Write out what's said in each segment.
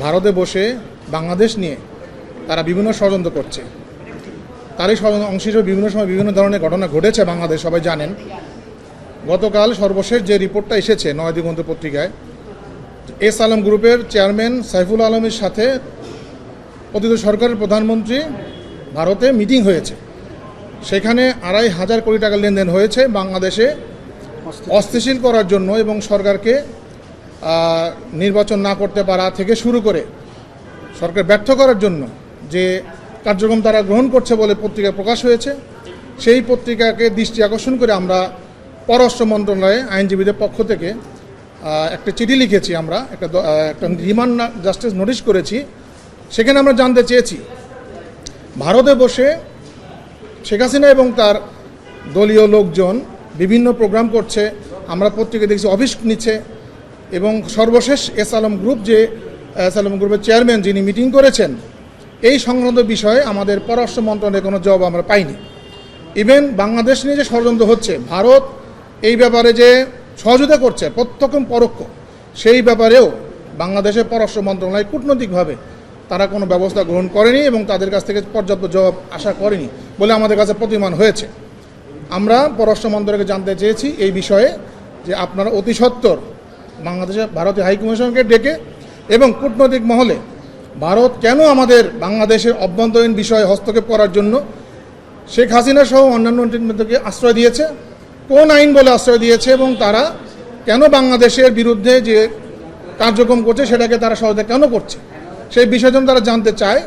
ভারতে বসে বাংলাদেশ নিয়ে তারা বিভিন্ন ষড়যন্ত্র করছে। তারই অংশ হিসেবে বিভিন্ন সময় বিভিন্ন ধরনের ঘটনা ঘটেছে বাংলাদেশ, সবাই জানেন। গতকাল সর্বশেষ যে রিপোর্টটা এসেছে নয়াদিগন্ত পত্রিকায়, এস আলম গ্রুপের চেয়ারম্যান সাইফুল আলমের সাথে অতীত সরকারের প্রধানমন্ত্রী ভারতে মিটিং হয়েছে। সেখানে 2,500 কোটি টাকা লেনদেন হয়েছে বাংলাদেশে অস্থিতিশীল করার জন্য এবং সরকারকে নির্বাচন না করতে পারা থেকে শুরু করে সরকার ব্যর্থ করার জন্য যে কার্যক্রম তারা গ্রহণ করছে বলে পত্রিকায় প্রকাশ হয়েছে। সেই পত্রিকাকে দৃষ্টি আকর্ষণ করে আমরা পররাষ্ট্র মন্ত্রণালয়ে আইনজীবীদের পক্ষ থেকে একটা চিঠি লিখেছি, আমরা একটা রিমান্ড জাস্টিস নোটিশ করেছি। সেখানে আমরা জানতে চেয়েছি ভারতে বসে শেখ হাসিনা এবং তার দলীয় লোকজন বিভিন্ন প্রোগ্রাম করছে, আমরা পত্রিকা দেখছি অফিস নিচ্ছে, এবং সর্বশেষ এস আলম গ্রুপের চেয়ারম্যান যিনি মিটিং করেছেন, এই সংক্রান্ত বিষয়ে আমাদের পররাষ্ট্র মন্ত্রণালয়ের কোনো জবাব আমরা পাইনি। ইভেন বাংলাদেশ নিয়ে যে ষড়যন্ত্র হচ্ছে, ভারত এই ব্যাপারে যে সহযোগিতা করছে প্রত্যক্ষ পরোক্ষ, সেই ব্যাপারেও বাংলাদেশের পররাষ্ট্র মন্ত্রণালয় কূটনৈতিকভাবে তারা কোনো ব্যবস্থা গ্রহণ করেনি এবং তাদের কাছ থেকে পর্যাপ্ত জবাব আশা করেনি বলে আমাদের কাছে প্রতিমান হয়েছে। আমরা পররাষ্ট্র মন্ত্রণালয়কে জানতে চেয়েছি এই বিষয়ে যে আপনারা অতি সত্বর বাংলাদেশের ভারতীয় হাইকমিশনকে ডেকে এবং কূটনৈতিক মহলে ভারত কেন আমাদের বাংলাদেশের অভ্যন্তরীণ বিষয়ে হস্তক্ষেপ করার জন্য শেখ হাসিনা সহ অন্যান্য নেতৃত্বকে আশ্রয় দিয়েছে, কোন আইন বলে আশ্রয় দিয়েছে, এবং তারা কেন বাংলাদেশের বিরুদ্ধে যে কার্যক্রম করছে সেটাকে তারা সহজে কেন করছে, সেই বিষয় জন্য তারা জানতে চায়।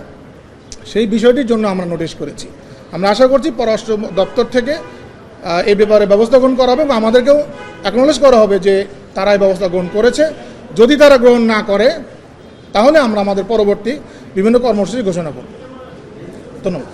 সেই বিষয়টির জন্য আমরা নোটিশ করেছি। আমরা আশা করছি পররাষ্ট্র দপ্তর থেকে এই ব্যাপারে ব্যবস্থা গ্রহণ করা হবে এবং আমাদেরকেও অ্যাকনোলেজ করা হবে যে তারা এই ব্যবস্থা গ্রহণ করেছে। যদি তারা গ্রহণ না করে তাহলে আমরা আমাদের পরবর্তী বিভিন্ন কর্মসূচি ঘোষণা করব। ধন্যবাদ।